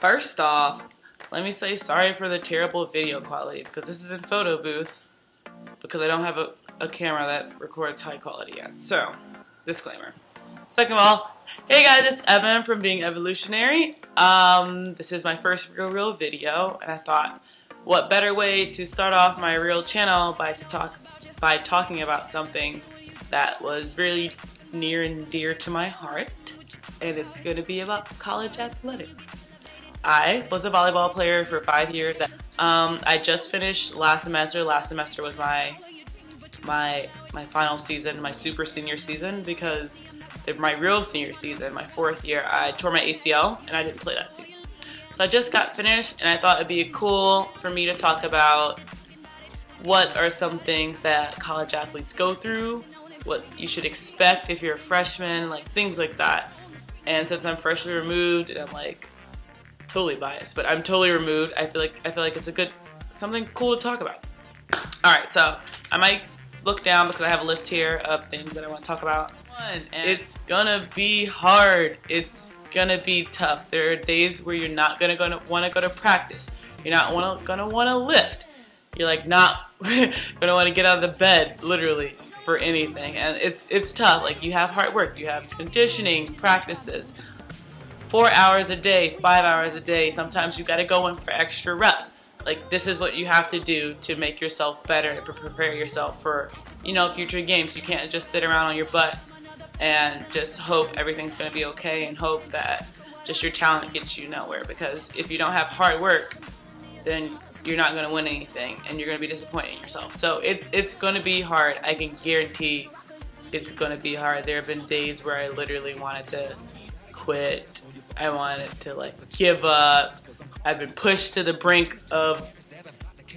First off, let me say sorry for the terrible video quality because this is in photo booth because I don't have a camera that records high quality yet. So, disclaimer. Second of all, hey guys, it's Evan from Being Evolutionary. This is my first real video, and I thought, what better way to start off my real channel by talking about something that was really near and dear to my heart, and it's going to be about college athletics. I was a volleyball player for 5 years. I just finished last semester. Last semester was my final season, my super senior season, because my real senior season, my 4th year, I tore my ACL and I didn't play that season. So I just got finished, and I thought it'd be cool for me to talk about what are some things that college athletes go through, what you should expect if you're a freshman, like things like that. And since I'm freshly removed, and I'm like totally biased, but I'm totally removed, I feel like it's something cool to talk about. All right, so I might look down because I have a list here of things that I want to talk about. It's gonna be hard. It's gonna be tough. There are days where you're not gonna want to go to practice. You're not gonna want to lift. You're like not gonna want to get out of the bed, literally, for anything. And it's tough. Like, you have hard work. You have conditioning practices. 4 hours a day, 5 hours a day. Sometimes you gotta go in for extra reps. Like, this is what you have to do to make yourself better, to prepare yourself for, future games. You can't just sit around on your butt and just hope everything's gonna be okay and hope that just your talent gets you nowhere. Because if you don't have hard work, then you're not gonna win anything and you're gonna be disappointed in yourself. So it's gonna be hard. I can guarantee it's gonna be hard. There have been days where I literally wanted to quit. I wanted to give up. I've been pushed to the brink of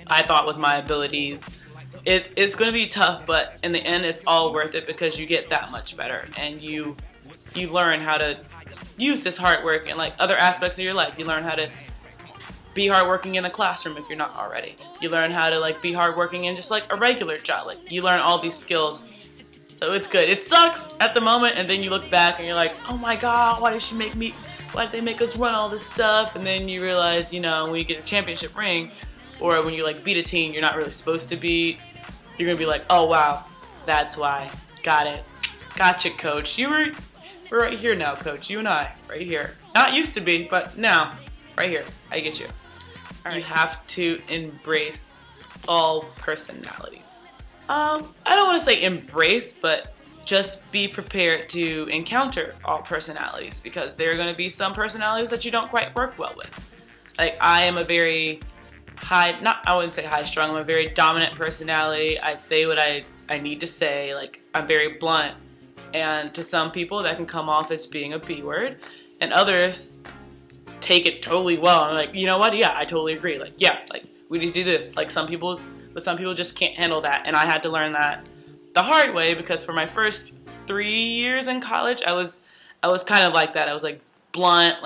I thought was my abilities. It's going to be tough, but in the end it's all worth it because you get that much better, and you learn how to use this hard work in other aspects of your life. You learn how to be hardworking in a classroom if you're not already. You learn how to be hardworking in just a regular job. You learn all these skills. So it's good. It sucks at the moment, and then you look back and you're like, oh my god, why did they make us run all this stuff? And then you realize, when you get a championship ring, or when you beat a team you're not really supposed to beat, you're gonna be like, oh wow, that's why. Got it. Gotcha, coach. We're right here now, coach. You and I, right here. Not used to be, but now, right here. I get you. All right. You have to embrace all personalities. I don't want to say embrace, but just be prepared to encounter all personalities, because there are going to be some personalities that you don't quite work well with. I am a very I wouldn't say high strung, I'm a very dominant personality. I say what I need to say. I'm very blunt, and to some people that can come off as being a B word, and others take it totally well. I'm like, you know what? Yeah, I totally agree. We need to do this. Some people just can't handle that, and I had to learn that the hard way, because for my first 3 years in college, I was kind of like that. I was blunt,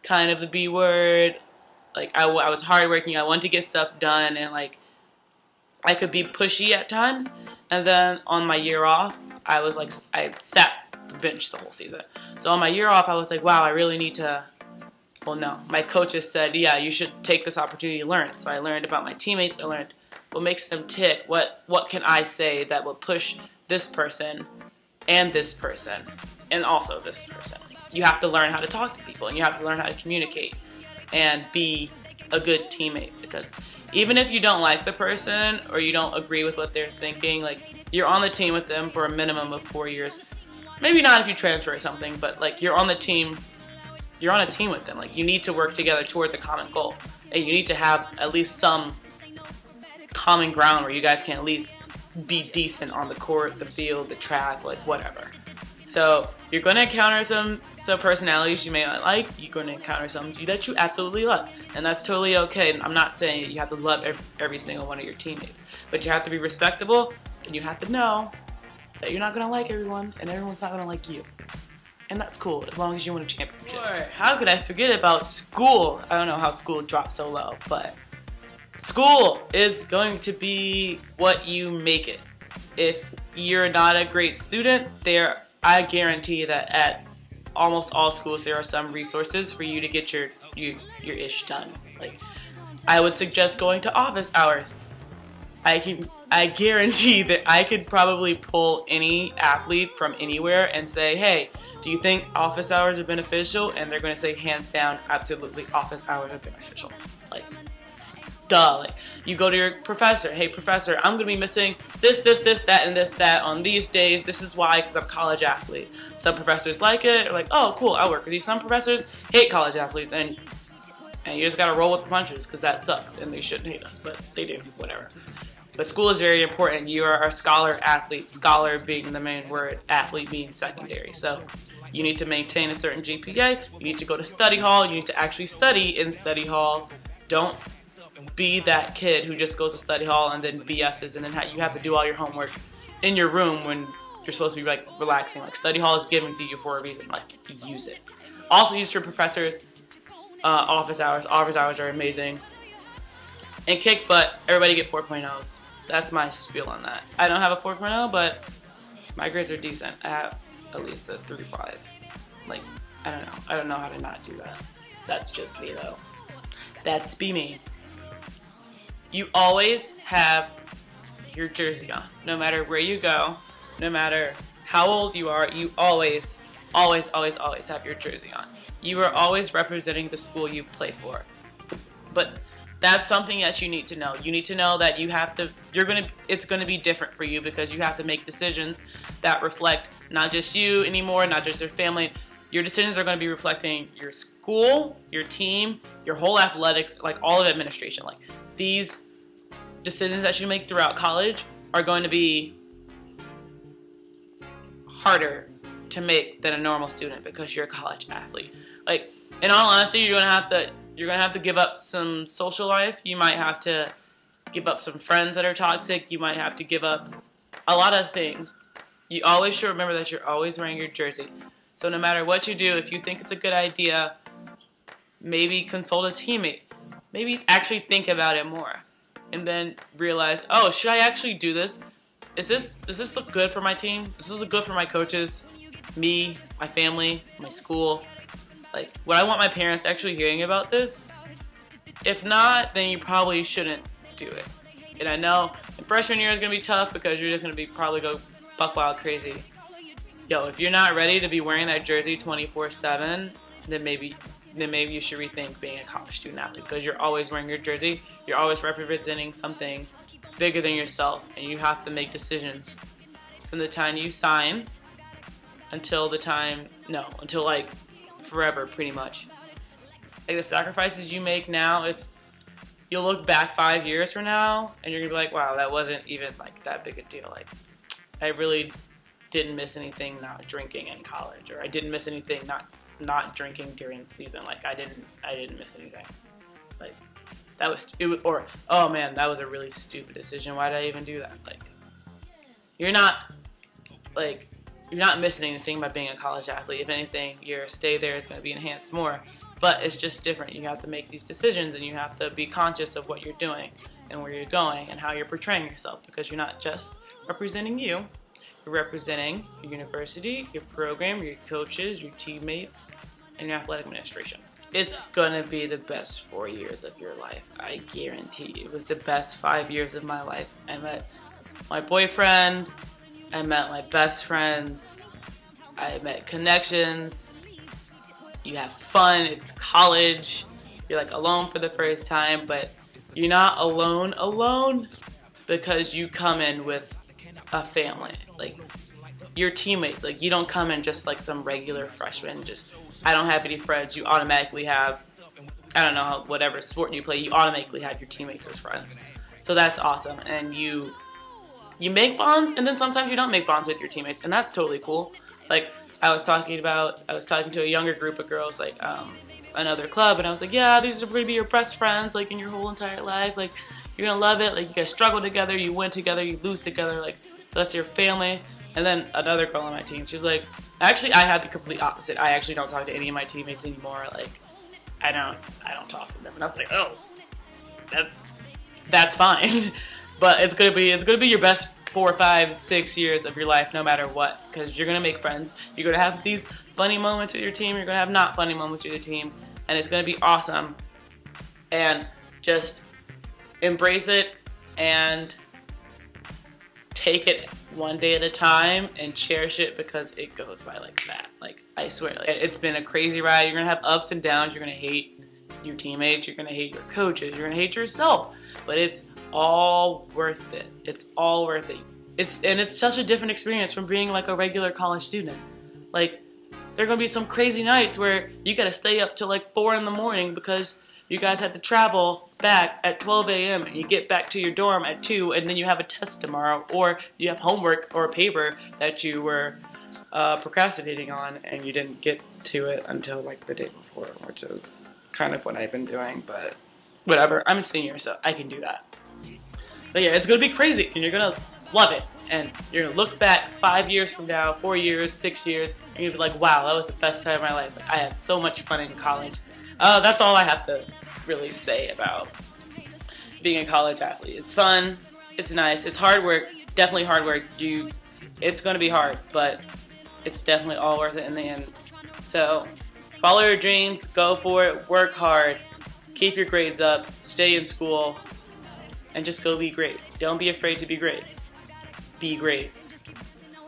kind of the B word. I was hardworking. I wanted to get stuff done, and I could be pushy at times. And then on my year off, I sat the bench the whole season. So on my year off, I was like, wow, I really need to. Well, no, my coaches said, yeah, you should take this opportunity to learn. So I learned about my teammates. I learned what makes them tick. What can I say that will push this person and this person and also this person? You have to learn how to talk to people, and you have to learn how to communicate and be a good teammate, because even if you don't like the person or you don't agree with what they're thinking, you're on the team with them for a minimum of 4 years. Maybe not if you transfer or something, but you're on the team. You're on a team with them. You need to work together towards a common goal, and you need to have at least some common ground where you guys can at least be decent on the court, the field, the track, whatever. So you're going to encounter some personalities you may not like. You're going to encounter some that you absolutely love, and that's totally okay. I'm not saying you have to love every single one of your teammates, but you have to be respectable, and you have to know that you're not going to like everyone, and everyone's not going to like you. And that's cool, as long as you win a championship. Sure. How could I forget about school? I don't know how school dropped so low, but school is going to be what you make it. If you're not a great student, I guarantee that at almost all schools there are some resources for you to get your ish done. Like, I would suggest going to office hours. I guarantee that I could probably pull any athlete from anywhere and say, hey, do you think office hours are beneficial? And they're going to say, hands down, absolutely, office hours are beneficial. Like, duh. Like, you go to your professor, hey professor, I'm going to be missing this, that, and that on these days. This is why, because I'm a college athlete. Some professors like it, or like, oh cool, I'll work with you. Some professors hate college athletes, and you just got to roll with the punches, because that sucks, and they shouldn't hate us, but they do, whatever. But school is very important. You are a scholar athlete, scholar being the main word, athlete being secondary. So you need to maintain a certain GPA, you need to go to study hall, you need to actually study in study hall. Don't be that kid who just goes to study hall and then BS's, and then you have to do all your homework in your room when you're supposed to be like relaxing. Like, study hall is given to you for a reason, like, to use it. Also use your professors. Office hours are amazing. And kick butt, everybody get 4.0s. That's my spiel on that. I don't have a 4.0, but my grades are decent. I have at least a 3.5. Like, I don't know. I don't know how to not do that. That's just me, though. That's be me. You always have your jersey on. No matter where you go, no matter how old you are, you always have your jersey on. You are always representing the school you play for. But that's something that you need to know. You need to know that it's gonna be different for you, because you have to make decisions that reflect not just you anymore, not just your family. Your decisions are gonna be reflecting your school, your team, your whole athletics, like all of administration. Like, these decisions that you make throughout college are going to be harder to make than a normal student, because you're a college athlete. Like, in all honesty, you're gonna have to give up some social life. You might have to give up some friends that are toxic. You might have to give up a lot of things. You always should remember that you're always wearing your jersey. So no matter what you do, if you think it's a good idea, maybe consult a teammate. Maybe actually think about it more. And then realize, oh, should I actually do this? Does this look good for my team? Does this look good for my coaches, me, my family, my school? Like, would I want my parents actually hearing about this? If not, then you probably shouldn't do it. And I know freshman year is gonna be tough, because you're just gonna be probably go buck wild crazy. Yo, if you're not ready to be wearing that jersey 24/7, then maybe you should rethink being a college student athlete, because you're always wearing your jersey. You're always representing something bigger than yourself, and you have to make decisions from the time you sign until like forever, pretty much. Like, the sacrifices you make now, you'll look back 5 years from now and you're gonna be like, wow, that wasn't even like that big a deal. Like, I really didn't miss anything not drinking in college, or I didn't miss anything not drinking during the season. Like, I didn't miss anything. Like, or oh man, that was a really stupid decision. Why did I even do that? Like, you're not missing anything by being a college athlete. If anything, your stay there is going to be enhanced more. But it's just different. You have to make these decisions, and you have to be conscious of what you're doing and where you're going and how you're portraying yourself, because you're not just representing you. You're representing your university, your program, your coaches, your teammates, and your athletic administration. It's going to be the best 4 years of your life. I guarantee you. It was the best 5 years of my life. I met my boyfriend. I met my best friends. I met connections. You have fun. It's college. You're like alone for the first time, but you're not alone because you come in with a family. Like, your teammates. Like, you don't come in just like some regular freshman. Just, I don't have any friends. You automatically have, I don't know, whatever sport you play, you automatically have your teammates as friends. So that's awesome. And you make bonds, and then sometimes you don't make bonds with your teammates, and that's totally cool. Like, I was talking to a younger group of girls, like, another club, and I was like, yeah, these are gonna be your best friends, like, in your whole entire life. Like, you're gonna love it. Like, you guys struggle together, you win together, you lose together. Like, that's your family. And then another girl on my team, she was like, actually, I had the complete opposite. I actually don't talk to any of my teammates anymore. Like, I don't talk to them. And I was like, oh, that's fine. But it's gonna be your best 4, 5, 6 years of your life no matter what, because you're going to make friends. You're going to have these funny moments with your team. You're going to have not funny moments with your team, and it's going to be awesome. And just embrace it and take it one day at a time and cherish it, because it goes by like that. Like, I swear, it's been a crazy ride. You're going to have ups and downs. You're going to hate your teammates. You're going to hate your coaches. You're going to hate yourself. But it's all worth it. It's all worth it. It's such a different experience from being like a regular college student. Like, there are going to be some crazy nights where you got to stay up till like 4 in the morning because you guys had to travel back at 12 a.m. and you get back to your dorm at 2, and then you have a test tomorrow, or you have homework or a paper that you were procrastinating on and you didn't get to it until like the day before, which is kind of what I've been doing, but whatever. I'm a senior, so I can do that. But yeah, it's going to be crazy, and you're going to love it. And you're going to look back 5 years from now, 4 years, 6 years, and you'll be like, wow, that was the best time of my life. I had so much fun in college. That's all I have to really say about being a college athlete. It's fun. It's nice. It's hard work. Definitely hard work. It's going to be hard, but it's definitely all worth it in the end. So follow your dreams. Go for it. Work hard. Keep your grades up. Stay in school. And just go be great. Don't be afraid to be great. Be great.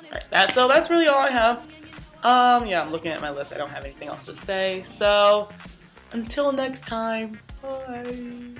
Alright, that's really all I have. Yeah, I'm looking at my list. I don't have anything else to say. So, until next time, bye.